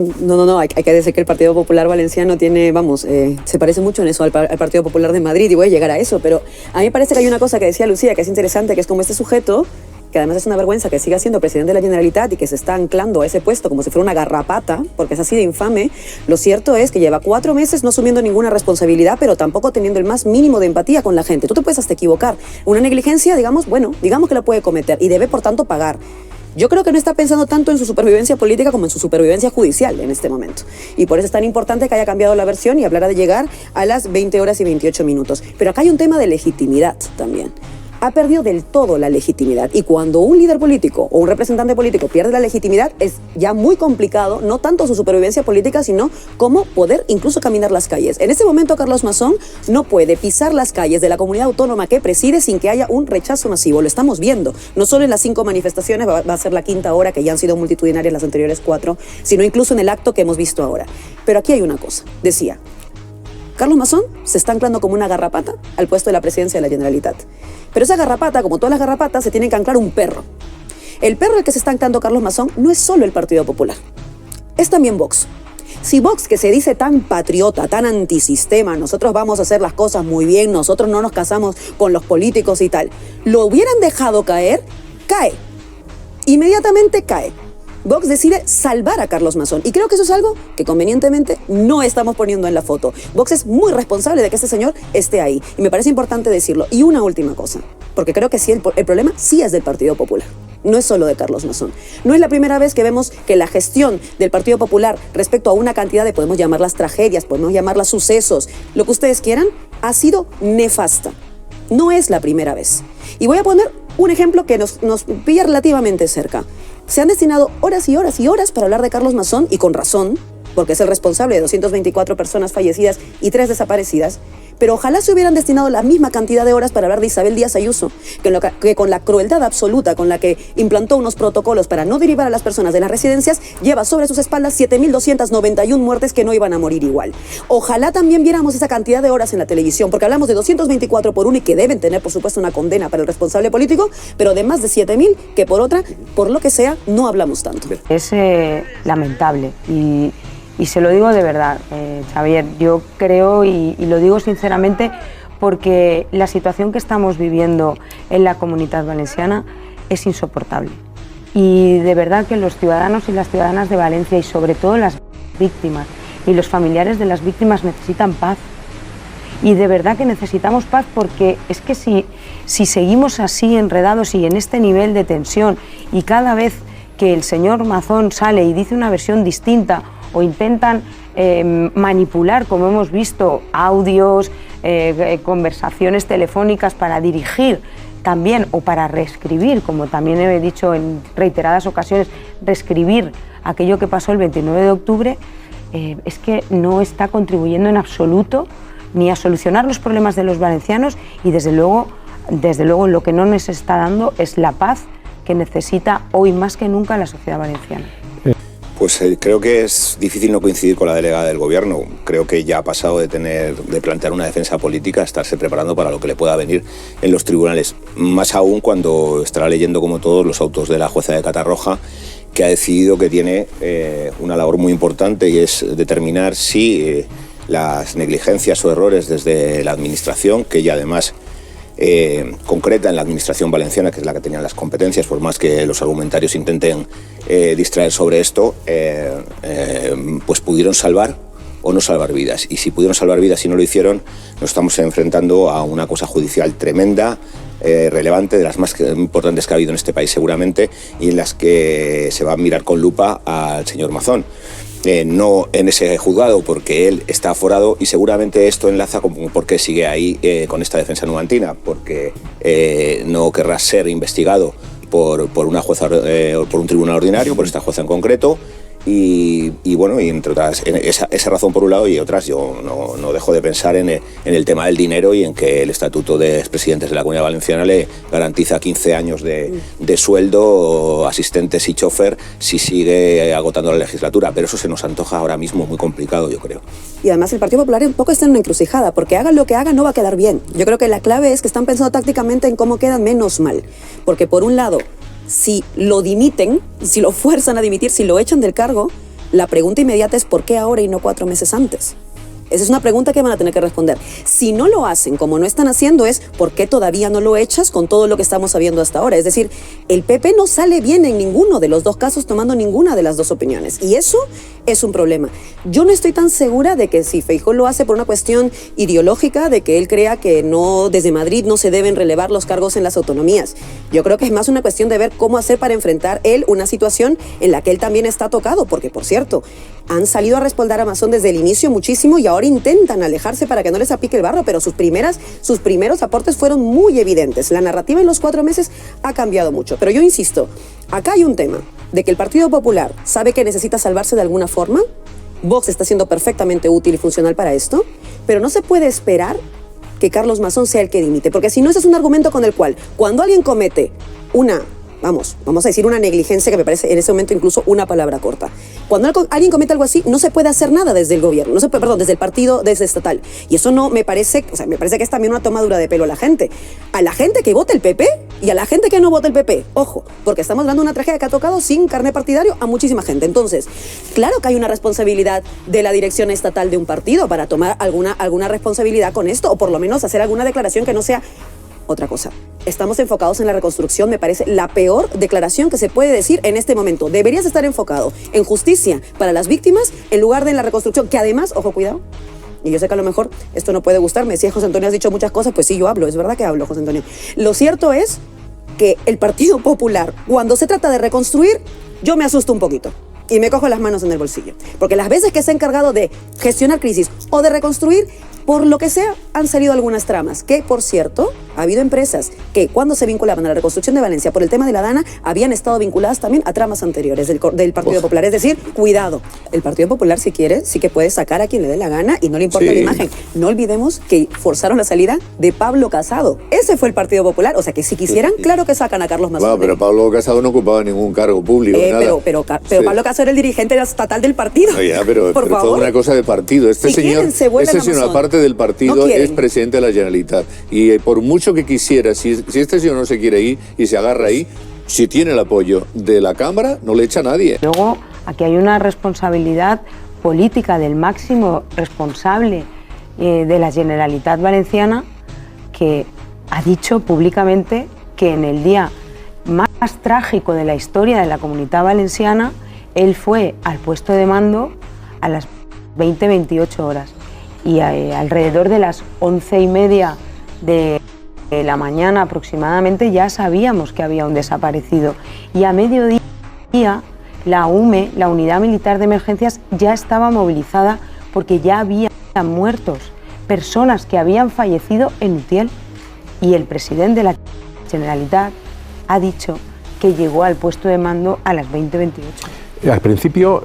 No, hay que decir que el Partido Popular Valenciano tiene, se parece mucho en eso al Partido Popular de Madrid, y voy a llegar a eso, pero a mí me parece que hay una cosa que decía Lucía que es interesante, que es como este sujeto, que además es una vergüenza que siga siendo presidente de la Generalitat y que se está anclando a ese puesto como si fuera una garrapata, porque es así de infame. Lo cierto es que lleva 4 meses no asumiendo ninguna responsabilidad, pero tampoco teniendo el más mínimo de empatía con la gente. Tú te puedes hasta equivocar. Una negligencia, digamos que la puede cometer y debe, por tanto, pagar. Yo creo que no está pensando tanto en su supervivencia política como en su supervivencia judicial en este momento. Y por eso es tan importante que haya cambiado la versión y hablara de llegar a las 20 horas y 28 minutos. Pero acá hay un tema de legitimidad también. Ha perdido del todo la legitimidad. Y cuando un líder político o un representante político pierde la legitimidad, es ya muy complicado, no tanto su supervivencia política, sino cómo poder incluso caminar las calles. En este momento, Carlos Mazón no puede pisar las calles de la comunidad autónoma que preside sin que haya un rechazo masivo. Lo estamos viendo. No solo en las 5 manifestaciones, va a ser la 5ª hora, que ya han sido multitudinarias las anteriores 4, sino incluso en el acto que hemos visto ahora. Pero aquí hay una cosa. Decía, Carlos Mazón se está anclando como una garrapata al puesto de la presidencia de la Generalitat. Pero esa garrapata, como todas las garrapatas, se tiene que anclar un perro. El perro al que se está anclando Carlos Mazón no es solo el Partido Popular, es también Vox. Si Vox, que se dice tan patriota, tan antisistema, nosotros vamos a hacer las cosas muy bien, nosotros no nos casamos con los políticos y tal, lo hubieran dejado caer, cae. Inmediatamente cae. Vox decide salvar a Carlos Mazón. Y creo que eso es algo que convenientemente no estamos poniendo en la foto. Vox es muy responsable de que este señor esté ahí. Y me parece importante decirlo. Y una última cosa, porque creo que sí, el problema sí es del Partido Popular. No es solo de Carlos Mazón. No es la primera vez que vemos que la gestión del Partido Popular respecto a una cantidad de, podemos llamarlas tragedias, podemos llamarlas sucesos, lo que ustedes quieran, ha sido nefasta. No es la primera vez. Y voy a poner un ejemplo que nos pilla relativamente cerca. Se han destinado horas y horas y horas para hablar de Carlos Mazón, y con razón, porque es el responsable de 224 personas fallecidas y 3 desaparecidas, pero ojalá se hubieran destinado la misma cantidad de horas para hablar de Isabel Díaz Ayuso, que con la crueldad absoluta con la que implantó unos protocolos para no derivar a las personas de las residencias, lleva sobre sus espaldas 7.291 muertes que no iban a morir igual. Ojalá también viéramos esa cantidad de horas en la televisión, porque hablamos de 224 por uno y que deben tener, por supuesto, una condena para el responsable político, pero de más de 7.000 que por otra, por lo que sea, no hablamos tanto. Es lamentable y se lo digo de verdad, Xavier, yo creo y lo digo sinceramente porque la situación que estamos viviendo en la Comunitat Valenciana es insoportable. Y de verdad que los ciudadanos y las ciudadanas de Valencia y sobre todo las víctimas y los familiares de las víctimas necesitan paz. Y de verdad que necesitamos paz porque es que si seguimos así enredados y en este nivel de tensión y cada vez que el señor Mazón sale y dice una versión distinta o intentan manipular, como hemos visto, audios, conversaciones telefónicas para dirigir también o para reescribir, como también he dicho en reiteradas ocasiones, reescribir aquello que pasó el 29 de octubre, es que no está contribuyendo en absoluto ni a solucionar los problemas de los valencianos y desde luego lo que no nos está dando es la paz que necesita hoy más que nunca la sociedad valenciana. Pues creo que es difícil no coincidir con la delegada del Gobierno. Creo que ya ha pasado de plantear una defensa política a estarse preparando para lo que le pueda venir en los tribunales. Más aún cuando estará leyendo, como todos, los autos de la jueza de Catarroja, que ha decidido que tiene una labor muy importante y es determinar si las negligencias o errores desde la Administración, que ella además concreta en la Administración valenciana, que es la que tenía las competencias, por más que los argumentarios intenten distraer sobre esto, pues pudieron salvar o no salvar vidas. Y si pudieron salvar vidas y no lo hicieron, nos estamos enfrentando a una cosa judicial tremenda, relevante, de las más importantes que ha habido en este país seguramente, y en las que se va a mirar con lupa al señor Mazón. No en ese juzgado porque él está aforado y seguramente esto enlaza con por qué sigue ahí con esta defensa numantina, porque no querrá ser investigado por una jueza, por un tribunal ordinario, por esta jueza en concreto. Y bueno, y entre otras, esa razón por un lado y otras, yo no dejo de pensar en el tema del dinero y en que el estatuto de expresidentes de la Comunidad Valenciana le garantiza 15 años de sueldo, asistentes y chofer, si sigue agotando la legislatura. Pero eso se nos antoja ahora mismo muy complicado, yo creo. Y además el Partido Popular un poco está en una encrucijada, porque hagan lo que hagan no va a quedar bien. Yo creo que la clave es que están pensando tácticamente en cómo quedan menos mal. Porque por un lado, si lo dimiten, si lo fuerzan a dimitir, si lo echan del cargo, La pregunta inmediata es ¿por qué ahora y no 4 meses antes? Esa es una pregunta que van a tener que responder. Si no lo hacen como no están haciendo es ¿por qué todavía no lo echas con todo lo que estamos sabiendo hasta ahora? Es decir, el PP no sale bien en ninguno de los dos casos tomando ninguna de las dos opiniones. Y eso es un problema. Yo no estoy tan segura de que si Feijóo lo hace por una cuestión ideológica, de que él crea que no, desde Madrid no se deben relevar los cargos en las autonomías. Yo creo que es más una cuestión de ver cómo hacer para enfrentar él una situación en la que él también está tocado. Porque, por cierto, han salido a respaldar a Amazon desde el inicio muchísimo y ahora intentan alejarse para que no les apique el barro, pero sus primeros aportes fueron muy evidentes. La narrativa en los 4 meses ha cambiado mucho. Pero yo insisto, acá hay un tema de que el Partido Popular sabe que necesita salvarse de alguna forma. Vox está siendo perfectamente útil y funcional para esto, pero no se puede esperar que Carlos Mazón sea el que dimite, porque si no, ese es un argumento con el cual, cuando alguien comete una... vamos a decir una negligencia que me parece en ese momento incluso una palabra corta. Cuando alguien comete algo así, no se puede hacer nada desde el gobierno, desde el partido, desde estatal. Y eso no me parece, me parece que es también una tomadura de pelo a la gente. A la gente que vote el PP y a la gente que no vote el PP. Ojo, porque estamos dando una tragedia que ha tocado sin carné partidario a muchísima gente. Entonces, claro que hay una responsabilidad de la dirección estatal de un partido para tomar alguna responsabilidad con esto, o por lo menos hacer alguna declaración que no sea... Otra cosa, estamos enfocados en la reconstrucción, me parece la peor declaración que se puede decir en este momento. Deberías estar enfocado en justicia para las víctimas en lugar de en la reconstrucción, que además, ojo, cuidado, y yo sé que a lo mejor esto no puede gustarme, si José Antonio has dicho muchas cosas, pues sí, yo hablo, es verdad que hablo, José Antonio. Lo cierto es que el Partido Popular, cuando se trata de reconstruir, yo me asusto un poquito. Y me cojo las manos en el bolsillo. Porque las veces que se ha encargado de gestionar crisis o de reconstruir, por lo que sea, han salido algunas tramas. Que, por cierto, ha habido empresas que cuando se vinculaban a la reconstrucción de Valencia por el tema de la Dana, habían estado vinculadas también a tramas anteriores del Partido Popular. Es decir, cuidado. El Partido Popular, si quiere, sí que puede sacar a quien le dé la gana y no le importa la imagen. No olvidemos que forzaron la salida de Pablo Casado. Ese fue el Partido Popular. O sea, que si quisieran, claro que sacan a Carlos Mazón. Bueno, pero Pablo Casado no ocupaba ningún cargo público, nada. Pero Pablo Casado era el dirigente estatal del partido. No, ya, pero fue una cosa de partido. Este señor, aparte del partido, es presidente de la Generalitat. Y por mucho que quisiera, si este señor no se quiere ir y se agarra ahí, si tiene el apoyo de la Cámara, no le echa a nadie. Luego, aquí hay una responsabilidad política del máximo responsable de la Generalitat Valenciana, que ha dicho públicamente que en el día más trágico de la historia de la Comunitat Valenciana, él fue al puesto de mando a las 20:28 horas y alrededor de las 11:30 de la mañana aproximadamente ya sabíamos que había un desaparecido, y a mediodía la UME, la Unidad Militar de Emergencias, ya estaba movilizada porque ya había muertos, personas que habían fallecido en Utiel, y el presidente de la Generalitat ha dicho que llegó al puesto de mando a las 20:28. Al principio